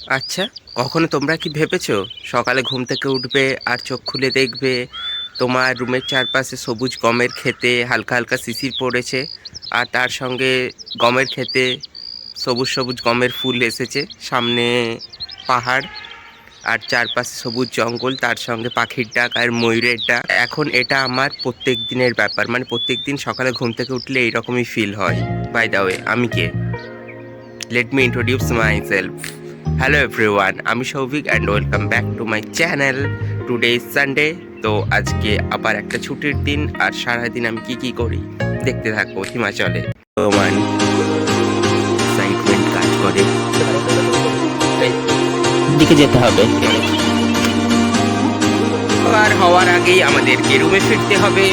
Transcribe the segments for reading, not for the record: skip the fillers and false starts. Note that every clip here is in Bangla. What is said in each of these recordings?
আচ্ছা, কখনো তোমরা কি ভেবেছো সকালে ঘুম থেকে উঠবে আর চোখ খুলে দেখবে তোমার রুমের চারপাশে সবুজ গমের ক্ষেতে হালকা হালকা শিশির পড়েছে, আর তার সঙ্গে গমের ক্ষেতে সবুজ সবুজ গমের ফুল এসেছে, সামনে পাহাড় আর চারপাশে সবুজ জঙ্গল, তার সঙ্গে পাখির ডাক আর ময়ূরের ডাক। এখন এটা আমার প্রত্যেক দিনের ব্যাপার, মানে প্রত্যেক দিন সকালে ঘুম থেকে উঠলে এইরকমই ফিল হয়। বাই দ্য ওয়ে, আমি কে? Let me introduce myself. Hello everyone, আমি Souvik and welcome back to my channel. Today is Sunday, তো আজকে আবার একটা ছুটির দিন, আর সারাদিন আমি কি করি দেখতে থাকবো হিমাচলে। এক্সাইটমেন্ট কাজ করে, দিকে যেতে হবে। আর হওয়ার আগেই আমাদেরকে রুমে ফিরতে হবে,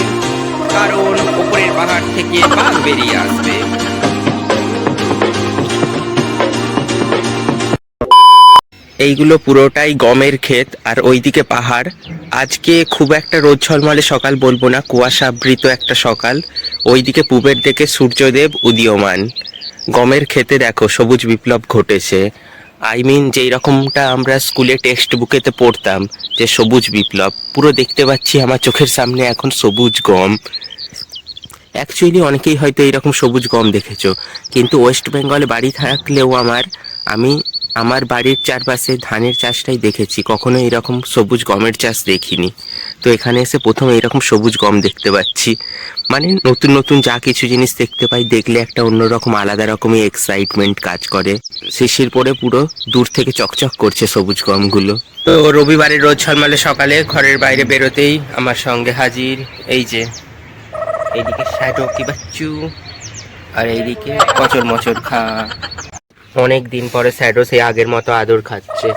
কারণ উপরের পাহাড় থেকে বাঘ বেরিয়ে আসবে। এইগুলো পুরোটাই গমের ক্ষেত, আর ওইদিকে পাহাড়। আজকে খুব একটা রোদ ঝলমলে সকাল বলবো না, কুয়াশাবৃত একটা সকাল। ওইদিকে পূবের দিকে সূর্যদেব উদীয়মান। গমের ক্ষেতে দেখো সবুজ বিপ্লব ঘটেছে। আই মিন যেই রকমটা আমরা স্কুলে টেক্সট বুকেতে পড়তাম, যে সবুজ বিপ্লব, পুরো দেখতে পাচ্ছি আমার চোখের সামনে এখন সবুজ গম। অ্যাকচুয়ালি অনেকেই হয়তো এইরকম সবুজ গম দেখেছো, কিন্তু ওয়েস্ট বেঙ্গলে বাড়ি থাকলেও আমি আমার বাড়ির চারপাশে ধানের চাষটাই দেখেছি, কখনো এরকম সবুজ গমের চাষ দেখিনি। তো এখানে এসে প্রথম এরকম সবুজ গম দেখতে পাচ্ছি, মানে নতুন নতুন যা কিছু জিনিস দেখতে পাই, দেখলে একটা অন্যরকম আলাদা রকমই এক্সাইটমেন্ট কাজ করে। শিশির পরে পুরো দূর থেকে চকচক করছে সবুজ গমগুলো। তো রবিবারের রোদ ঝলমলে সকালে ঘরের বাইরে বেরোতেই আমার সঙ্গে হাজির এই যে, এইদিকে শ্যাডো কি বাচ্চু, আর এইদিকে কচর মচর খা। অনেক দিন পরে শ্যাডো সেই আগের মতো আদর খাচ্ছে।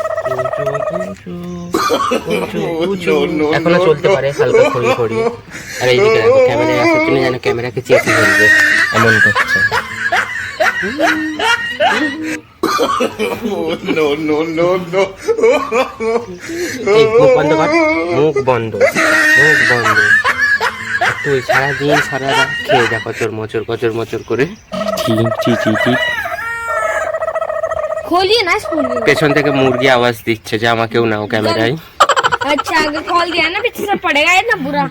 এখনো চলতে পারে হালকা খড়ি খড়ি। আর এইদিকে দেখো ক্যামেরায় আসার জন্য যেন ক্যামেরাকে চেপে ফেলবে এমন করছে। মুখ বন্ধ কর, মুখ বন্ধ, মুখ বন্ধ। তুই সারাদিন সারা রাত খেয়ে যা কচর মচর করে। खोलिए ना स्पून। পেছন থেকে মুরগি আওয়াজ দিচ্ছে যে আমাকেও নাও ক্যামেরায়। अच्छा अगर खोल दिया ना पीछे से पड़ेगा ये ना बुरा।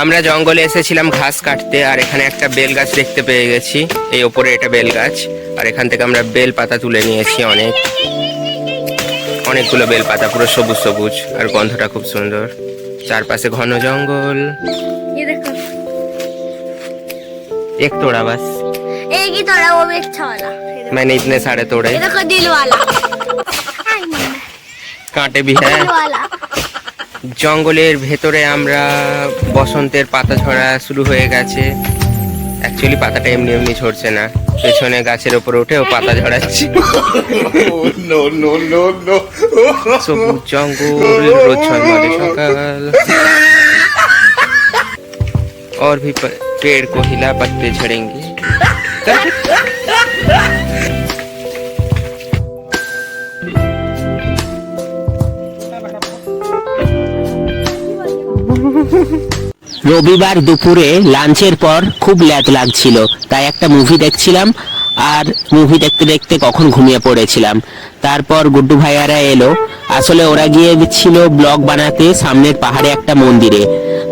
আমরা জঙ্গলে এসেছিলাম ঘাস কাটতে, আর এখানে একটা বেল গাছ দেখতে পেয়ে গেছি। এই ওপরে এটা বেল গাছ, আর এখান থেকে আমরা বেল পাতা তুলে নিয়েছি। অনেকগুলো বেল পাতা, পুরো সবুজ সবুজ, আর গন্ধটা খুব সুন্দর। চারপাশে ঘন জঙ্গল। ये देखो এক তোড়া বাস, एक ही तोड़ा, वो भी अच्छा वाला। मैंने इतने सारे तोड़े। ये देखो दिल वाला। কাঁটে भी है। दिल वाला। জঙ্গলের ভেতরে আমরা বসন্তের পাতা ঝরা শুরু হয়ে গেছে। অ্যাকচুয়ালি পাতাটা এমনি এমনি ঝরছে না, পেছনে গাছের উপরে উঠে ও পাতা ঝরাচ্ছে। সবুজ জঙ্গল, রোদ ঝলমলে সকাল, और भी पेड़ को हिला पत्ते झड़ेंगे। রবিবার দুপুরে লাঞ্চের পর খুব ল্যাদ লাগছিল, তাই একটা মুভি দেখছিলাম, আর মুভি দেখতে দেখতে কখন ঘুমিয়ে পড়েছিলাম। তারপর গুড্ডু ভাইয়ারা এলো। আসলে ওরা গিয়েছিল ব্লগ বানাতে সামনের পাহাড়ে একটা মন্দিরে।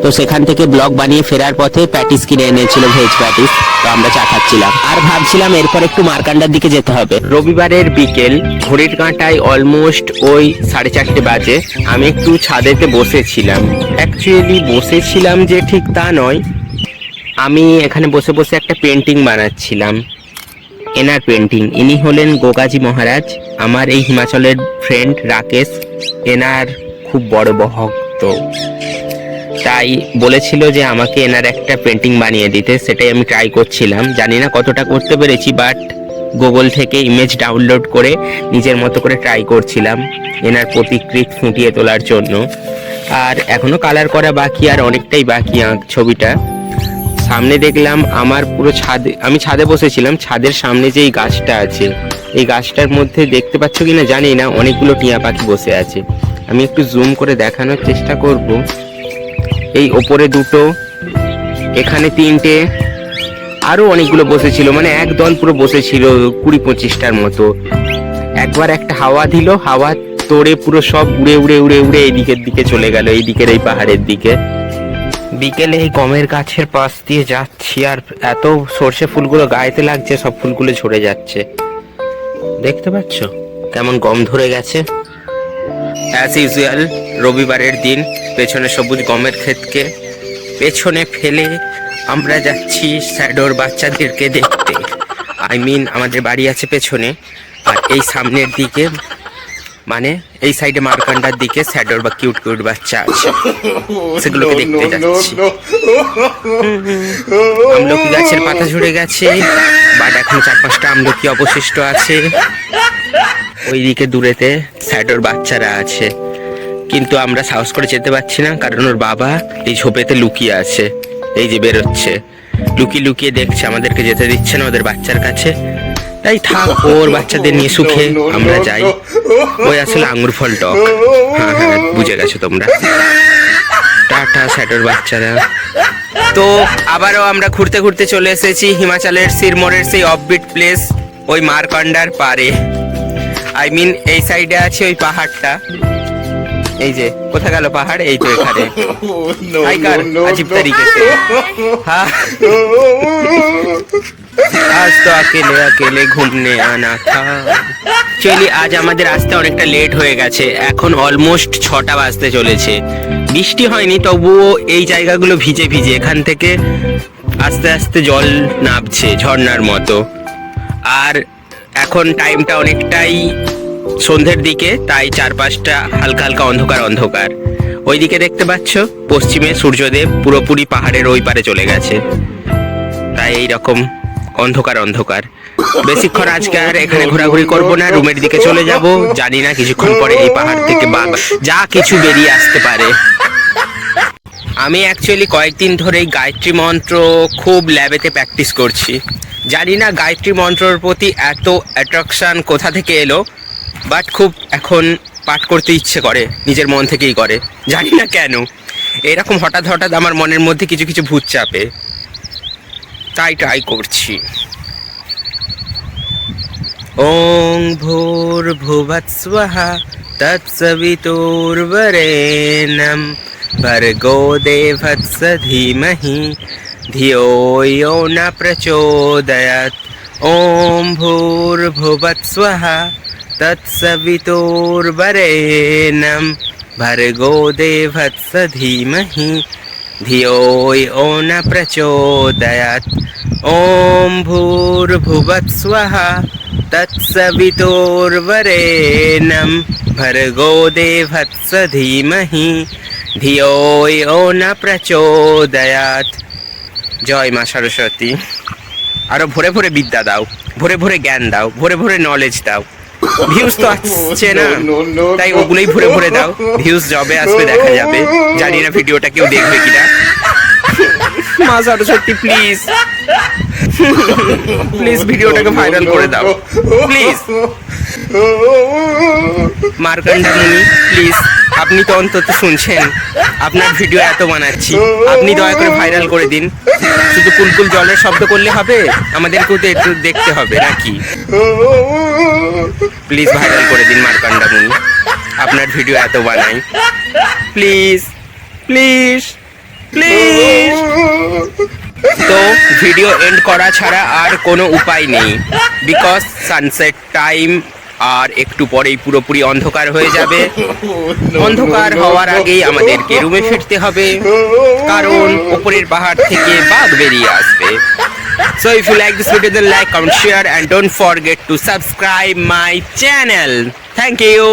তো সেখান থেকে ব্লগ বানিয়ে ফেরার পথে প্যাটিস কিনে এনেছিল, ভেজ প্যাটিস। তো আমরা চা খাচ্ছিলাম আর ভাবছিলাম এরপর একটু মার্কান্ডার দিকে যেতে হবে। রবিবারের বিকেল, ঘড়ির কাঁটায় অলমোস্ট ওই 4:30 বাজে। আমি একটু ছাদেতে বসেছিলাম। অ্যাকচুয়ালি বসেছিলাম যে ঠিক তা নয়, আমি এখানে বসে বসে একটা পেন্টিং বানাচ্ছিলাম, এনার পেন্টিং। ইনি হলেন গোগাজি মহারাজ, আমার এই হিমাচলের ফ্রেন্ড রাকেশ। এনার খুব বড় ভক্ত, তাই বলেছিল যে আমাকে এনার একটা পেন্টিং বানিয়ে দিতে। সেটাই আমি ট্রাই করছিলাম, জানি না কতটা করতে পেরেছি, বাট গুগল থেকে ইমেজ ডাউনলোড করে নিজের মতো করে ট্রাই করছিলাম এনার প্রতিকৃতি ফুটিয়ে তোলার জন্য। আর এখনো কালার করা বাকি, আর অনেকটাই বাকি ছবিটা। সামনে দেখলাম আমার পুরো ছাদে, আমি ছাদে বসেছিলাম, ছাদের সামনে যে এই গাছটা আছে, এই গাছটার মধ্যে দেখতে পাচ্ছ কিনা জানি না, অনেকগুলো টিয়া পাখি বসে আছে। আমি একটু জুম করে দেখানোর চেষ্টা করব। এই ওপরে দুটো, এখানে 3টে, আরো অনেকগুলো বসেছিল, মানে একদল পুরো বসেছিল 20-25টার মতো। একবার একবার একটা হাওয়া দিল, হাওয়া তোড়ে পুরো সব উড়ে উড়ে উড়ে উড়ে এই দিকের দিকে চলে গেল, এই দিকের এই পাহাড়ের দিকে। বিকেলে এই গমের গাছের পাশ দিয়ে যাচ্ছি আর এত সর্ষে ফুলগুলো গায়েতে লাগছে, সব ফুলগুলো ঝরে যাচ্ছে। দেখতে পাচ্ছ কেমন গম ধরে গেছে। অ্যাজ ইউজুয়াল রবিবারের দিন পেছনে সবুজ গমের ক্ষেতকে পেছনে ফেলে আমরা যাচ্ছি শ্যাডোর বাচ্চাদেরকে দেখতে। আমাদের বাড়ি আছে পেছনে, আর এই সামনের দিকে মানে এই সাইডে মারকান্ডার দিকে শ্যাডোর বা কিউট কিউট বাচ্চা আছে, সেগুলোকে দেখতে যাচ্ছি। আমলকি গাছের পাতা ঝরে গেছে, বাট এখন 4-5টা আমলকি অবশিষ্ট আছে। ওইদিকে দূরেতে শ্যাডোর বাচ্চারা আছে, কিন্তু আমরা সাহস করে যেতে পারছি না, কারণ ওর বাবা এই ঝোপেতে লুকিয়ে আছে। এই যে বেরোচ্ছে, লুকিয়ে লুকিয়ে দেখছে, আমাদেরকে যেতে দিচ্ছে না ওদের বাচ্চার কাছে। তাই থাক, ওর বাচ্চাদের নিয়ে সুখে আমরা যাই। ওই আসলে আঙ্গুর ফল টক। হ্যাঁ হ্যাঁ, বুঝে গেছো তোমরা। টাটা শ্যাডোর বাচ্চারা। তো আবারও আমরা ঘুরতে ঘুরতে চলে এসেছি হিমাচলের সিরমোরের সেই অফবিট প্লেস, ওই মারকান্ডার পারে। এই সাইডে আছে ওই পাহাড়টা। এই যে কোথা গেল পাহাড়, এই তো এখানে। হাইকার अजीब तरीके से। हाँ आज तो अकेले अकेले घूमने आना था। চলি, আজ আমাদের আসতে অনেকটা লেট হয়ে গেছে, এখন অলমোস্ট 6টা বাজতে চলেছে। বৃষ্টি হয়নি, তবুও এই জায়গাগুলো ভিজে ভিজে এখান থেকে আস্তে আস্তে জল নামছে ঝর্ণার মতো। আর এখন টাইমটা অনেকটাই সন্ধ্যের দিকে, তাই চারপাশটা হালকা হালকা অন্ধকার অন্ধকার। ওইদিকে দেখতে পাচ্ছ পশ্চিমে সূর্যদেব পুরোপুরি পাহাড়ের ওই পারে চলে গেছে, তাই এইরকম অন্ধকার অন্ধকার। বেশিক্ষণ আজকে আর এখানে ঘোরাঘুরি করবো না, রুমের দিকে চলে যাব। জানি না কিছুক্ষণ পরে এই পাহাড় থেকে বাঘ যা কিছু বেরিয়ে আসতে পারে। আমি অ্যাকচুয়ালি কয়েকদিন ধরেই গায়ত্রী মন্ত্র খুব ল্যাবেতে প্র্যাকটিস করছি। জানি না গায়ত্রী মন্ত্রর প্রতি এত অ্যাট্রাকশন কোথা থেকে এলো, বাট খুব এখন পাঠ করতে ইচ্ছে করে, নিজের মন থেকেই করে, জানি না কেন। এরকম হঠাৎ হঠাৎ আমার মনের মধ্যে কিছু কিছু ভূত চাপে, তাই ট্রাই করছি। ওং ভূর্ভুবস্সুঃ তৎসবিতুর্বরেণ্যং ভর্গো দেবস্য ধীমহি ধিয়ো यो न प्रचोदयात्। ওম ভূর্ভুবস্সুঃ তৎসবিতুর্বরেণ্যং ভর্গো দেবস্য ধীমহি ধিয়ো यो न प्रचोदयात्। ওম ভূর্ভুবস্সুঃ তৎসবিতুর্বরেণ্যং ভর্গো দেবস্য ধীমহি ধিয়ো यो न प्रचोदयात्। জয় মা সরস্বতী। আরো ভরে ভরে বিদ্যা দাও, ভরে ভরে জ্ঞান দাও, ভরে ভরে নলেজ দাও। ভিউজ তো আসছে না, তাই ওগুলোই ভরে ভরে দাও। ভিউজ যবে আসবে দেখা যাবে, জানি না ভিডিওটা কেউ দেখবে কিনা। মা সরস্বতী প্লিজ প্লিজ ভিডিওটাকে ভাইরাল করে দাও প্লিজ। মার্কন্ডা মুনি প্লিজ, আপনি তো অন্তত শুনছেন, আপনার ভিডিও এত বানাচ্ছি, আপনি দয়া করে ভাইরাল করে দিন। শুধু কুলকুল জলের শব্দ করলে হবে, আমাদেরকেও তো একটু দেখতে হবে নাকি? প্লিজ ভাইরাল করে দিন মার্কন্ডা মুনি, আপনার ভিডিও এত বানাই, প্লিজ প্লিজ প্লিজ। তো ভিডিও এন্ড করা ছাড়া আর কোনো উপায় নেই, বিকজ সানসেট টাইম, আর একটু পরেই পুরোপুরি অন্ধকার হয়ে যাবে। অন্ধকার হওয়ার আগেই আমাদেরকে রুমে ফিরতে হবে, কারণ উপরের পাহাড় থেকে বাঘ বেরিয়ে আসবে। So if you like this video, then like, comment, share and don't forget to subscribe my channel. Thank you.